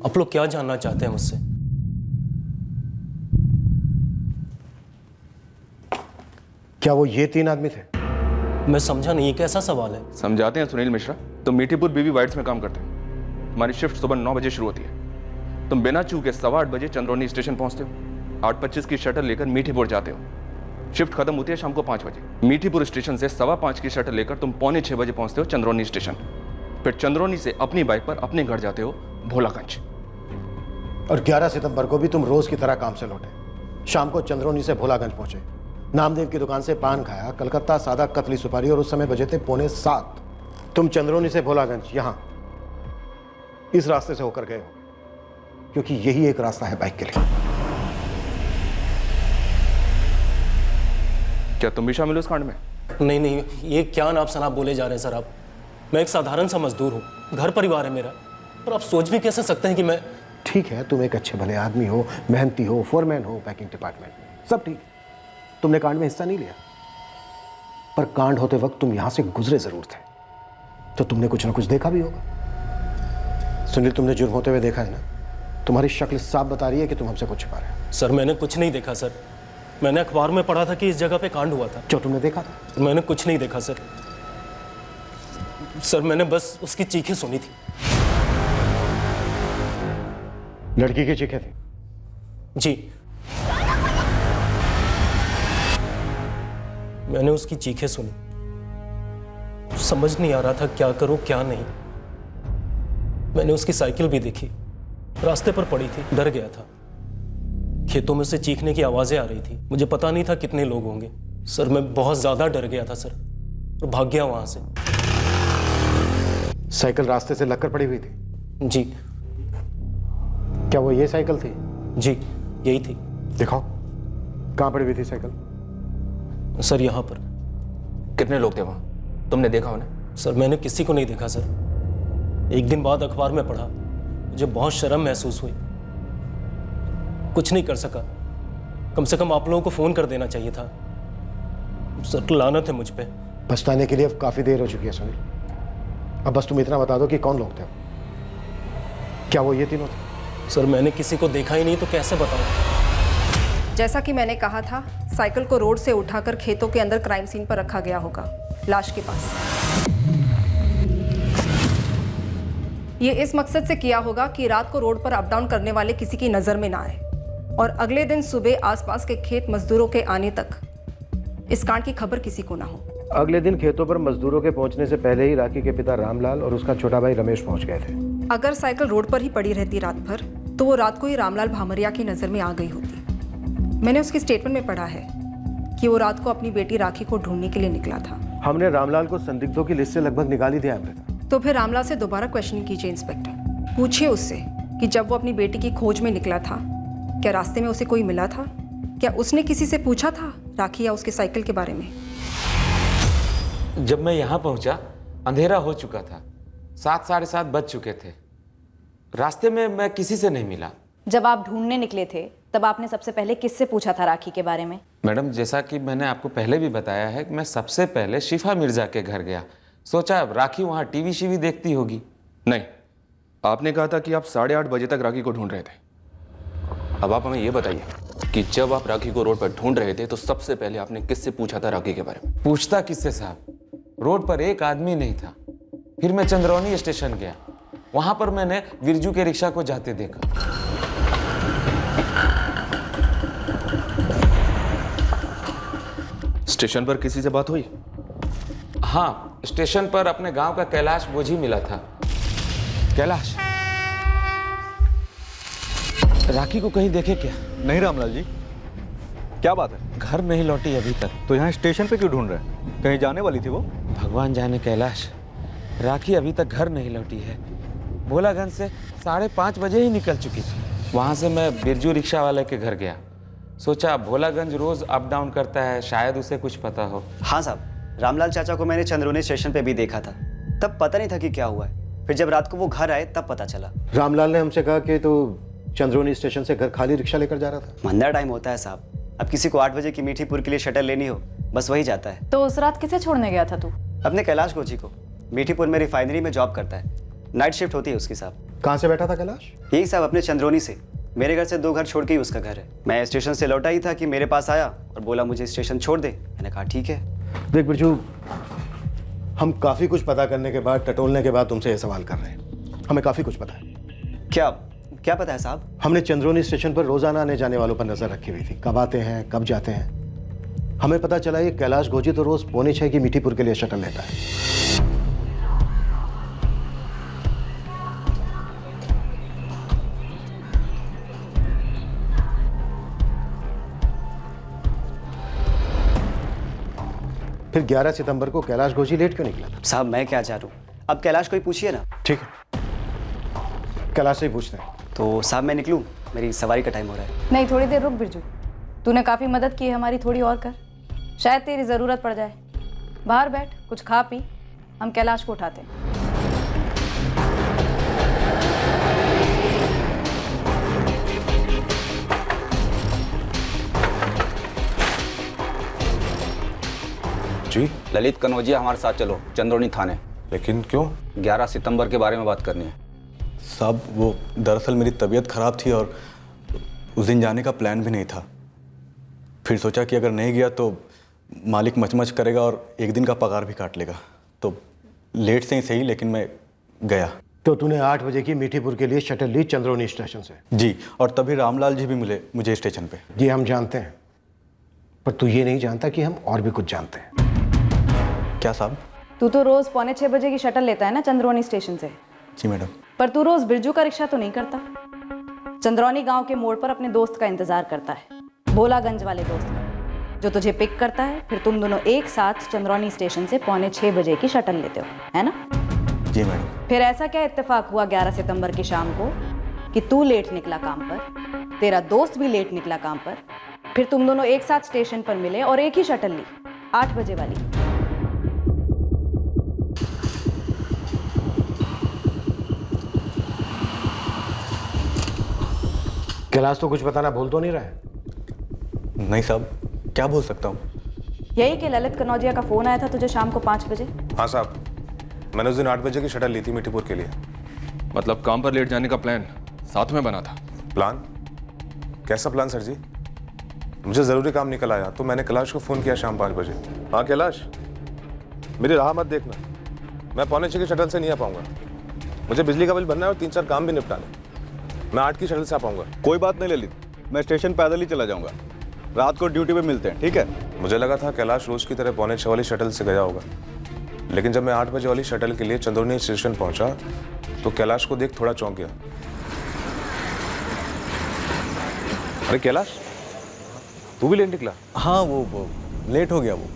आप लोग क्या जानना चाहते हैं मुझसे?
क्या वो ये 3 आदमी थे?
मैं समझा नहीं, ये कैसा सवाल है?
समझाते हैं सुनील मिश्रा। तुम मीठीपुर बीवी वाइट्स में काम करते हो। तुम्हारी शिफ्ट सुबह 9 बजे शुरू होती है। तुम बिना चूके 8:15 बजे चंद्रौनी स्टेशन पहुंचते हो। 8:25 की शटल लेकर मीठीपुर जाते हो। शिफ्ट खत्म होती है शाम को 5 बजे। मीठीपुर स्टेशन से 5:15 की शटल लेकर तुम 5:45 बजे पहुंचते हो चंद्रौनी स्टेशन। फिर चंद्रौनी से अपनी बाइक पर अपने घर जाते हो भोलागंज।
और 11 सितंबर को भी तुम रोज की तरह काम से लौटे। शाम को चंद्रौनी से भोलागंज पहुंचे, नामदेव की दुकान से पान खाया, कलकत्ता सादा कतली सुपारी, और उस समय बजे थे 6:45। तुम चंद्रौनी से भोलागंज यहां इस रास्ते से होकर गए हो, क्योंकि यही एक रास्ता है बाइक के लिए।
क्या तुम भी शामिल हो इस कांड में?
नहीं नहीं, ये क्या नाप शनाप बोले जा रहे हैं सर आप। मैं एक साधारण सा मजदूर हूँ, घर परिवार है मेरा, और आप सोच भी कैसे सकते हैं कि मैं।
ठीक है, तुम एक अच्छे भले आदमी हो, मेहनती हो, फोरमैन हो पैकिंग डिपार्टमेंट में, सब ठीक है। तुमने कांड में हिस्सा नहीं लिया, पर कांड होते वक्त तुम यहां से गुजरे जरूर थे, तो तुमने कुछ ना कुछ देखा भी होगा। सुनील, तुमने जुर्म होते हुए देखा है ना? तुम्हारी शक्ल साफ बता रही है कि तुम हमसे कुछ छिपा रहे हो।
सर मैंने कुछ नहीं देखा सर। मैंने अखबार में पढ़ा था कि इस जगह पे कांड हुआ था।
जो तुमने देखा था?
मैंने कुछ नहीं देखा सर। सर मैंने बस उसकी चीखें सुनी थी।
लड़की की चीखें थी?
जी, मैंने उसकी चीखें सुनी। समझ नहीं आ रहा था क्या करूं क्या नहीं। मैंने उसकी साइकिल भी देखी, रास्ते पर पड़ी थी, डर गया था। खेतों में से चीखने की आवाजें आ रही थी। मुझे पता नहीं था कितने लोग होंगे। सर मैं बहुत ज्यादा डर गया था सर, और भाग गया वहां से।
साइकिल रास्ते से लगकर पड़ी हुई थी?
जी।
क्या वो ये साइकिल थी?
जी यही थी।
दिखाओ, कहां पड़ी हुई थी साइकिल?
सर यहाँ पर।
कितने लोग थे वहां? तुमने देखा उन्हें?
सर मैंने किसी को नहीं देखा सर। एक दिन बाद अखबार में पढ़ा, मुझे बहुत शर्म महसूस हुई। कुछ नहीं कर सका। कम से कम आप लोगों को फोन कर देना चाहिए था। सर लानत है मुझ पे।
पछताने के लिए अब काफी देर हो चुकी है सुनील। अब बस तुम इतना बता दो कि कौन लोग थे। क्या वो ये तीनों थे?
सर मैंने किसी को देखा ही नहीं, तो कैसे बताऊं?
जैसा कि मैंने कहा था, साइकिल को रोड से उठाकर खेतों के अंदर क्राइम सीन पर रखा गया होगा, लाश के पास। ये इस मकसद से किया होगा कि रात को रोड पर अप डाउन करने वाले किसी की नजर में ना आए, और अगले दिन सुबह आसपास के खेत मजदूरों के आने तक इस कांड की खबर किसी को ना हो।
अगले दिन खेतों पर मजदूरों के पहुंचने से पहले ही राखी के पिता रामलाल और उसका छोटा भाई रमेश पहुंच गए थे।
अगर साइकिल रोड पर ही पड़ी रहती रात भर, तो वो रात को ही रामलाल भामरिया की नजर में आ गई होती। मैंने उसकी स्टेटमेंट में पढ़ा है कि वो रात को अपनी बेटी राखी को ढूंढने के लिए निकला था।
हमने रामलाल को संदिग्धों की लिस्ट से लगभग निकाल ही दिया अमृता।
तो फिर रामलाल से दोबारा क्वेश्चनिंग कीजिए इंस्पेक्टर। पूछिए उससे कि जब वो अपनी बेटी की खोज में निकला था, क्या रास्ते में उसे कोई मिला था? क्या उसने किसी से पूछा था राखी या उसके साइकिल के बारे में?
जब मैं यहाँ पहुंचा अंधेरा हो चुका था, 7 साढ़े 7 बज चुके थे। रास्ते में मैं किसी से नहीं मिला।
जब आप ढूंढने निकले थे तब आपने सबसे पहले किससे पूछा था राखी के बारे में?
मैडम, जैसा कि मैंने आपको पहले भी बताया है कि मैं सबसे पहले शिफा मिर्जा के घर गया। सोचा राखी वहाँ टीवी शीवी देखती होगी।
नहीं, आपने कहा था कि आप 8:30 बजे तक राखी को ढूंढ रहे थे। अब आप हमें यह बताइए कि जब आप राखी को रोड पर ढूंढ रहे थे तो सबसे पहले आपने किससे पूछा था राखी के बारे में?
पूछता किससे साहब? रोड पर एक आदमी नहीं था। फिर मैं चंद्रौनी स्टेशन गया, वहां पर मैंने बिरजू के रिक्शा को जाते देखा।
स्टेशन पर किसी से बात हुई?
हाँ, स्टेशन पर अपने गांव का कैलाश बोझी मिला था। कैलाश, राखी को कहीं देखे क्या?
नहीं रामलाल जी, क्या बात है?
घर नहीं लौटी अभी तक।
तो यहाँ स्टेशन पे क्यों ढूंढ रहे हैं? कहीं जाने वाली थी वो?
भगवान जाने कैलाश, राखी अभी तक घर नहीं लौटी है। भोलागंज से 5:30 बजे ही निकल चुकी थी। वहाँ से मैं बिरजू रिक्शा वाले के घर गया। सोचा भोलागंज रोज अप डाउन करता है, शायद उसे कुछ पता हो।
हाँ साहब, रामलाल चाचा को मैंने चंद्रौनी स्टेशन पे भी देखा था। तब पता नहीं था कि क्या हुआ है। फिर जब रात को वो घर आए तब पता चला।
रामलाल ने हमसे कहा कि तो चंद्रौनी स्टेशन से घर खाली रिक्शा लेकर जा रहा था।
मंदा टाइम होता है साहब। अब किसी को 8 बजे की मीठीपुर के लिए शटल लेनी हो, बस वही जाता है।
तो उस रात किसे छोड़ने गया था तू?
अपने कैलाश कोची को। मीठीपुर में रिफाइनरी में जॉब करता है, नाइट शिफ्ट होती है उसकी साहब।
कहाँ से बैठा था कैलाश?
यही साहब अपने चंद्रौनी से। मेरे घर से 2 घर छोड़ के ही उसका घर है। मैं स्टेशन से लौटा ही था कि मेरे पास आया और बोला मुझे स्टेशन छोड़ दे। मैंने कहा ठीक है।
देख बिरजू, हम काफी कुछ पता करने के बाद, टटोलने के बाद तुमसे ये सवाल कर रहे हैं। हमें काफी कुछ पता है।
क्या क्या पता है साहब?
हमने चंद्रोनी स्टेशन पर रोजाना आने जाने वालों पर नजर रखी हुई थी, कब आते हैं कब जाते हैं। हमें पता चला ये कैलाश गोजी तो रोज 5:45 की मीठीपुर के लिए शटल लेता है। फिर 11 सितंबर को कैलाश गोजी लेट क्यों निकला?
साहब मैं क्या चाह रहा हूँ, अब कैलाश को ही पूछिए ना।
ठीक है, कैलाश से ही पूछते हैं।
तो साहब मैं निकलूँ, मेरी सवारी का टाइम हो रहा है।
नहीं, थोड़ी देर रुक बिरजू। तूने काफ़ी मदद की है हमारी, थोड़ी और कर, शायद तेरी ज़रूरत पड़ जाए। बाहर बैठ, कुछ खा पी, हम कैलाश को उठाते हैं।
जी ललित कनौजिया हमारे साथ चलो चंद्रोनी थाने। लेकिन क्यों? 11 सितंबर के बारे में बात करनी है।
साहब वो दरअसल मेरी तबीयत ख़राब थी और उस दिन जाने का प्लान भी नहीं था। फिर सोचा कि अगर नहीं गया तो मालिक मचमच करेगा और एक दिन का पगार भी काट लेगा, तो लेट से ही सही लेकिन मैं गया।
तो तूने 8 बजे की मीठीपुर के लिए शटल ली चंद्रोनी स्टेशन से?
जी, और तभी रामलाल जी भी मिले मुझे स्टेशन पे।
जी हम जानते हैं, पर तू ये नहीं जानता कि हम और भी कुछ जानते हैं।
क्या साहब?
तू तो रोज़ 5:45 बजे की शटल लेता है ना चंद्रौनी स्टेशन से?
जी मैडम।
पर तू रोज़ बिरजू का रिक्शा तो नहीं करता, चंद्रौनी गांव के मोड़ पर अपने दोस्त का इंतजार करता है, भोलागंज वाले दोस्त का, जो तुझे पिक करता है। फिर तुम दोनों एक साथ चंद्रौनी स्टेशन से 5:45 बजे की शटल लेते हो, है ना?
जी मैडम।
फिर ऐसा क्या इत्तेफाक हुआ 11 सितंबर की शाम को कि तू लेट निकला काम पर, तेरा दोस्त भी लेट निकला काम पर, फिर तुम दोनों एक साथ स्टेशन पर मिले और एक ही शटल ली, 8 बजे वाली।
कैलाश तो कुछ बताना भूल तो नहीं रहा है?
नहीं साहब, क्या बोल सकता हूँ?
यही कि ललित कनौजिया का फोन आया था तुझे शाम को 5 बजे?
हाँ साहब, मैंने उस दिन 8 बजे की शटल ली थी मीठीपुर के लिए।
मतलब काम पर लेट जाने का प्लान साथ में बना था?
प्लान? कैसा प्लान सर जी? मुझे ज़रूरी काम निकल आया तो मैंने कैलाश को फ़ोन किया शाम 5 बजे। हाँ कैलाश, मेरी राह मत देखना, मैं 5:45 की शटल से नहीं आ पाऊंगा। मुझे बिजली का बिल भरना है और 3-4 काम भी निपटाने। मैं 8 की शटल से आ पाऊंगा।
कोई बात नहीं ललित, मैं स्टेशन पैदल ही चला जाऊंगा, रात को ड्यूटी पे मिलते हैं, ठीक है?
मुझे लगा था कैलाश रोज की तरह 5:45 वाली शटल से गया होगा, लेकिन जब मैं 8 बजे वाली शटल के लिए चंद्रोनी स्टेशन पहुंचा तो कैलाश को देख थोड़ा चौंक गया। अरे कैलाश, तू भी लेट निकला?
हाँ वो लेट हो गया, वो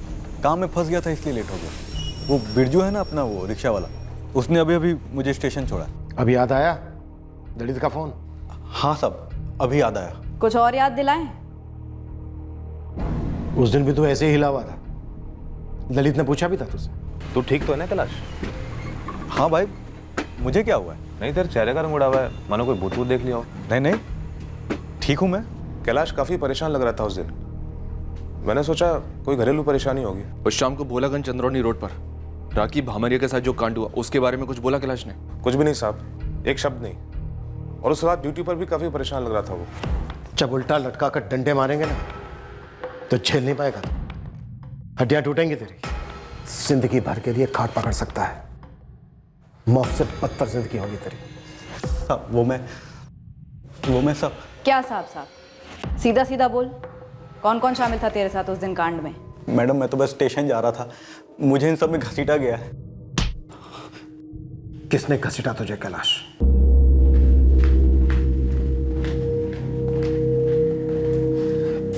काम में फंस गया था इसलिए लेट हो गया। वो बिरजू है ना अपना, वो रिक्शा वाला, उसने अभी अभी मुझे स्टेशन छोड़ा।
अभी याद आया ललित का फोन?
हाँ साहब, अभी याद आया।
कुछ और याद दिलाएं?
उस दिन भी तू ऐसे ही हिला हुआ था, ललित ने पूछा भी था तुझसे।
तू ठीक तो है ना कैलाश?
हाँ भाई, मुझे क्या हुआ है?
नहीं, तेरे चेहरे का रंग उड़ा हुआ है, मानो कोई भूत देख लिया हो।
नहीं, ठीक हूँ मैं।
कैलाश काफी परेशान लग रहा था उस दिन, मैंने सोचा कोई घरेलू परेशानी होगी।
उस शाम को भोलागंज चंद्रौनी रोड पर राखी भामरिया के साथ जो कांड हुआ उसके बारे में कुछ बोला कैलाश ने?
कुछ भी नहीं साहब, एक शब्द नहीं। और उस रात ड्यूटी पर भी काफी परेशान लग रहा था वो।
जब उल्टा लटका कर डंडे मारेंगे ना तो झेल नहीं पाएगा, तो हड्डियां टूटेंगी तेरी, जिंदगी भर के लिए खाट पकड़ सकता है। मौत से बदतर जिंदगी होगी तेरी।
वो मैं सब।
क्या साहब? सीधा सीधा बोल, कौन कौन शामिल था तेरे साथ उस दिन कांड में?
मैडम मैं तो बस स्टेशन जा रहा था, मुझे इन सब में घसीटा गया है।
किसने घसीटा तुझे कैलाश?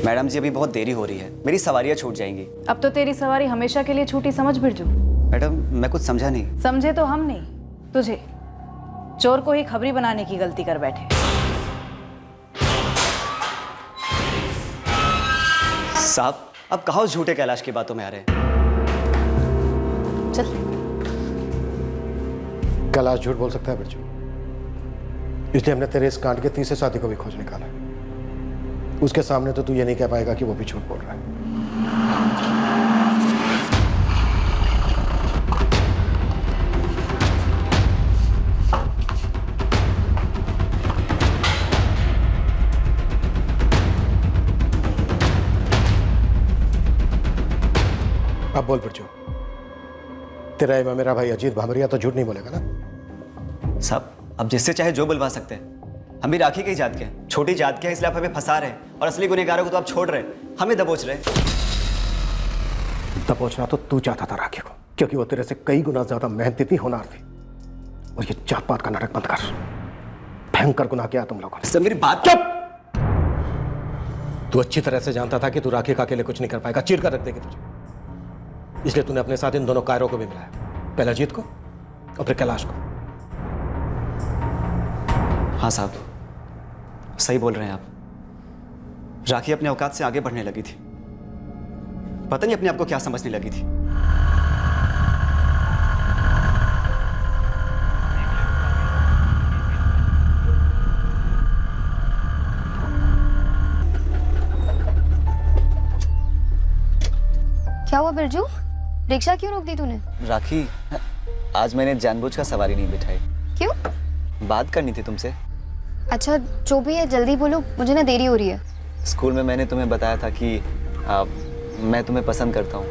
मैडम जी अभी बहुत देरी हो रही है, मेरी सवारियां छूट जाएंगी।
अब तो तेरी सवारी हमेशा के लिए छूटी समझ बिरजू।
मैडम मैं कुछ समझा नहीं।
समझे तो हम नहीं, तुझे चोर को ही खबरी बनाने की गलती कर बैठे।
साहब अब कहाँ उस झूठे कैलाश की बातों में आ रहे हैं?
चल।
कैलाश झूठ बोल सकता है बिरजू, इसलिए हमने तेरे इस कांड के तीसरे साथी को भी खोज निकाला। उसके सामने तो तू ये नहीं कह पाएगा कि वो भी झूठ बोल रहा है। अब बोल बिरजू, तेरा इमाम मेरा भाई अजीत भामरिया तो झूठ नहीं बोलेगा ना?
साहब अब जिससे चाहे जो बुलवा सकते हैं। हम भी राखी के ही जात के हैं, छोटी जात के हैं, इसलिए आप हमें फंसा रहे हैं और असली गुनहगारों को तो आप छोड़ रहे हैं, हमें दबोच रहे हैं।
दबोचना तो तू चाहता था राखी को, क्योंकि वो तेरे से कई गुना ज्यादा मेहनती थी, होनहार थी। और ये जात पात का नाटक बंद कर। भयंकर गुनाह किया तुम लोगों ने।
सब मेरी बात
चुप! तू अच्छी तरह से जानता था कि तू राखी का अकेले कुछ नहीं कर पाएगा, चीर कर रख देगी तुझे। इसलिए तूने अपने साथ इन दोनों कायरों को भी मिलाया, पहले अजीत को और फिर कैलाश को।
हाँ साहब सही बोल रहे हैं आप। राखी अपने औकात से आगे बढ़ने लगी थी, पता नहीं अपने आप को क्या समझने लगी थी।
क्या हुआ बिरजू, रिक्शा क्यों रोक दी तूने?
राखी आज मैंने जानबूझ का सवारी नहीं बिठाई।
क्यों?
बात करनी थी तुमसे।
अच्छा जो भी है जल्दी बोलो, मुझे ना देरी हो रही है।
स्कूल में मैंने तुम्हें बताया था कि मैं तुम्हें पसंद करता हूँ।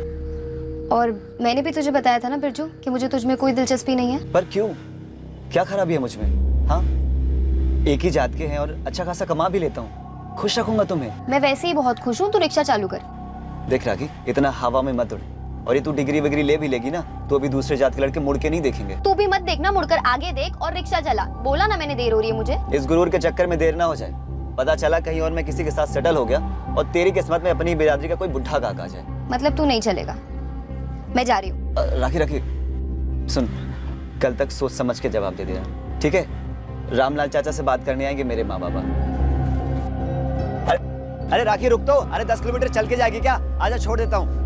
और मैंने भी तुझे बताया था ना बिरजू कि मुझे तुझमें कोई दिलचस्पी नहीं है।
पर क्यों, क्या खराबी है मुझमें? हाँ एक ही जात के हैं और अच्छा खासा कमा भी लेता हूँ, खुश रखूंगा तुम्हें।
मैं वैसे ही बहुत खुश हूँ, तू रिक्शा चालू कर।
देख राखी इतना हवा में मत उड़, और ये तू डिग्री वगैरह ले भी लेगी ना तो अभी दूसरे जात के लड़के मुड़ के नहीं देखेंगे।
तू भी मत देखना, मुड़कर आगे देख और रिक्शा चला। बोला ना मैंने देर हो रही है मुझे।
इस गुरूर के चक्कर में देर ना हो जाए, पता चला कहीं और मैं किसी के साथ सेटल हो गया और तेरी किस्मत में अपनी बिरादरी का कोई बुढ़ा काका आ जाए।
मतलब तू नहीं चलेगा? मैं जा रही हूँ।
राखी राखी सुन, कल तक सोच समझ के जवाब दे देना, ठीक है? रामलाल चाचा से बात करने आएंगे मेरे माँ बाबा। अरे राखी रुक तो, अरे 10 किलोमीटर चल के जाएगी क्या? आजा छोड़ देता हूँ।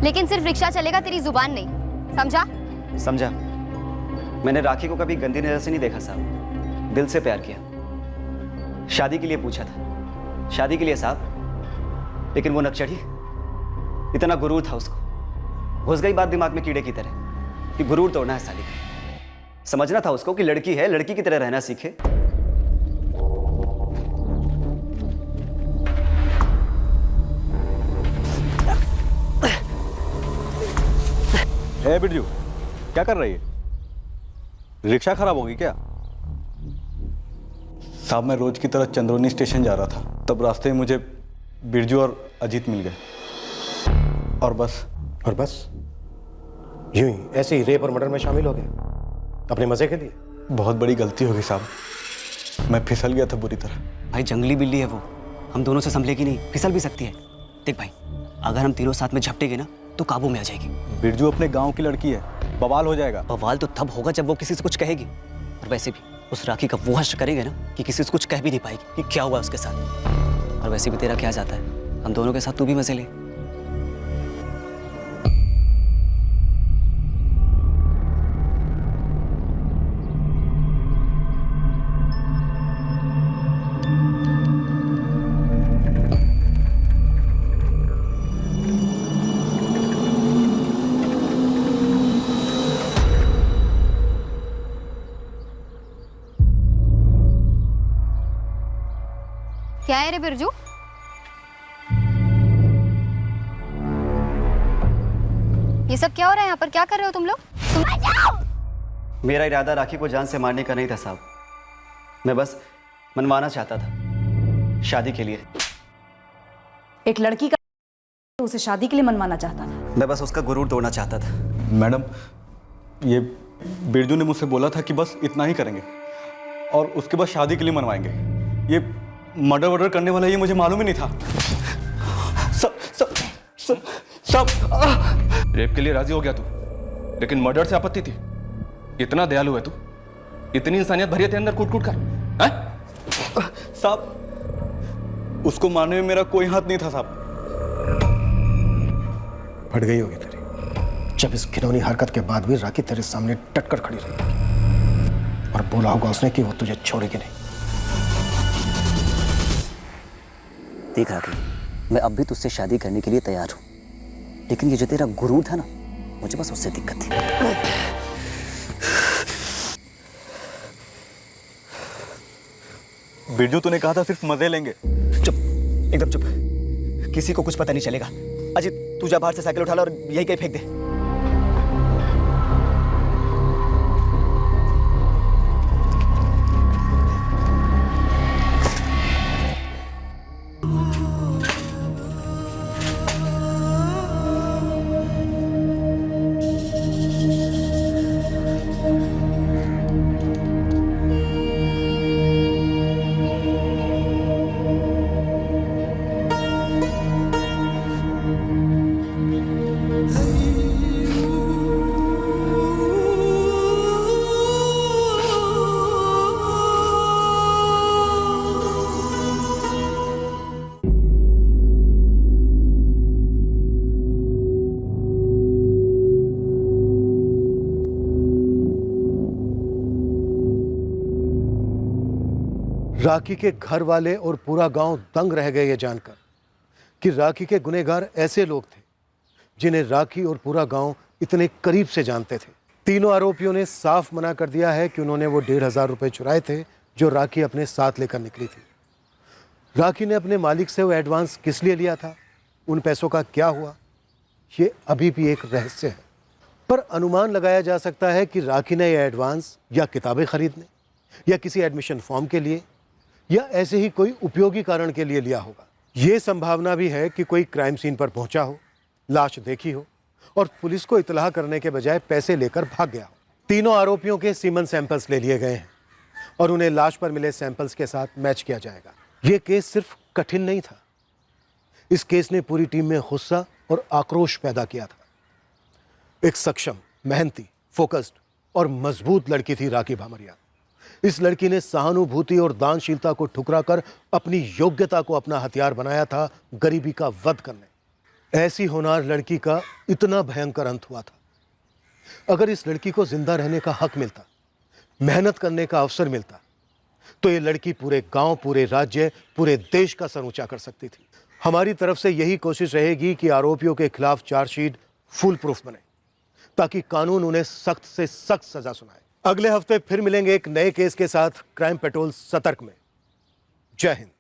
लेकिन सिर्फ रिक्शा चलेगा, तेरी जुबान नहीं, समझा?
समझा। मैंने राखी को कभी गंदी नजर से नहीं देखा साहब, दिल से प्यार किया। शादी के लिए पूछा था, शादी के लिए साहब, लेकिन वो नक्शड़ी, इतना गुरूर था उसको, घुस गई बात दिमाग में कीड़े की तरह कि गुरूर तोड़ना है साली का। समझना था उसको कि लड़की है, लड़की की तरह रहना सीखे।
ए बिरजू क्या कर रही है? रिक्शा खराब होगी क्या? साहब मैं रोज की तरह चंद्रोनी स्टेशन जा रहा था, तब रास्ते में मुझे बिरजू और अजीत मिल गए और बस।
और बस यूं ही ऐसे ही रेप और मर्डर में शामिल हो गए अपने मजे के लिए?
बहुत बड़ी गलती हो गई साहब, मैं फिसल गया था बुरी तरह।
भाई जंगली बिल्ली है वो, हम दोनों से संभलेगी नहीं, फिसल भी सकती है। देख भाई अगर हम तीनों साथ में झपटेंगे ना तो काबू में आ जाएगी।
बिरजू अपने गांव की लड़की है, बवाल हो जाएगा।
बवाल तो तब होगा जब वो किसी से कुछ कहेगी, और वैसे भी उस राखी का वो हश्र करेंगे ना कि किसी से कुछ कह भी नहीं पाएगी कि क्या हुआ उसके साथ। और वैसे भी तेरा क्या जाता है, हम दोनों के साथ तू भी मजे ले।
क्या है रे बिरजू? ये सब क्या हो रहा है यहाँ पर? क्या कर रहे हो तुम लोग?
मेरा इरादा राखी को जान से मारने का नहीं था साहब, मैं बस मनवाना चाहता था शादी के लिए।
एक लड़की का उसे शादी के लिए मनवाना चाहता था?
मैं बस उसका गुरूर तोड़ना चाहता था।
मैडम ये बिरजू ने मुझसे बोला था कि बस इतना ही करेंगे और उसके बाद शादी के लिए मनवाएंगे। ये मर्डर वर्डर करने वाला ये मुझे मालूम ही नहीं था। सब
रेप के लिए राजी हो गया तू, लेकिन मर्डर से आपत्ति थी। इतना दयालु है तू, इतनी इंसानियत भरी थी अंदर कूट कूट कर।
साहब उसको मारने में मेरा कोई हाथ नहीं था साहब।
फट गई होगी तेरी, जब इस घिनौनी हरकत के बाद भी राखी तेरे सामने डट कर खड़ी रही और बोला होगा उसने कि वो तुझे छोड़ेगी नहीं।
देख राखी, मैं अब भी तुझसे शादी करने के लिए तैयार हूँ, लेकिन ये जो तेरा गुरूर था ना, मुझे बस उससे दिक्कत थी।
बिरजू तूने कहा था सिर्फ मजे लेंगे।
चुप, एकदम चुप, किसी को कुछ पता नहीं चलेगा। अजीत तू जा बाहर से साइकिल उठा लो और यही कहीं फेंक दे।
राखी के घर वाले और पूरा गांव दंग रह गए ये जानकर कि राखी के गुनहगार ऐसे लोग थे जिन्हें राखी और पूरा गांव इतने करीब से जानते थे। तीनों आरोपियों ने साफ मना कर दिया है कि उन्होंने वो 1,500 रुपए चुराए थे जो राखी अपने साथ लेकर निकली थी। राखी ने अपने मालिक से वो एडवांस किस लिए लिया था, उन पैसों का क्या हुआ, ये अभी भी एक रहस्य है। पर अनुमान लगाया जा सकता है कि राखी ने यह एडवांस या किताबें खरीदने या किसी एडमिशन फॉर्म के लिए या ऐसे ही कोई उपयोगी कारण के लिए लिया होगा। ये संभावना भी है कि कोई क्राइम सीन पर पहुंचा हो, लाश देखी हो और पुलिस को इतला करने के बजाय पैसे लेकर भाग गया हो। तीनों आरोपियों के सीमन सैंपल्स ले लिए गए हैं और उन्हें लाश पर मिले सैंपल्स के साथ मैच किया जाएगा। ये केस सिर्फ कठिन नहीं था, इस केस ने पूरी टीम में गुस्सा और आक्रोश पैदा किया था। एक सक्षम, मेहनती, फोकस्ड और मजबूत लड़की थी राखी भामरिया। इस लड़की ने सहानुभूति और दानशीलता को ठुकराकर अपनी योग्यता को अपना हथियार बनाया था गरीबी का वध करने। ऐसी होनहार लड़की का इतना भयंकर अंत हुआ था। अगर इस लड़की को जिंदा रहने का हक मिलता, मेहनत करने का अवसर मिलता, तो ये लड़की पूरे गांव, पूरे राज्य, पूरे देश का सर ऊंचा कर सकती थी। हमारी तरफ से यही कोशिश रहेगी कि आरोपियों के खिलाफ चार्जशीट फुल प्रूफ बने ताकि कानून उन्हें सख्त से सख्त सजा सुनाए। अगले हफ्ते फिर मिलेंगे एक नए केस के साथ क्राइम पेट्रोल सतर्क में। जय हिंद।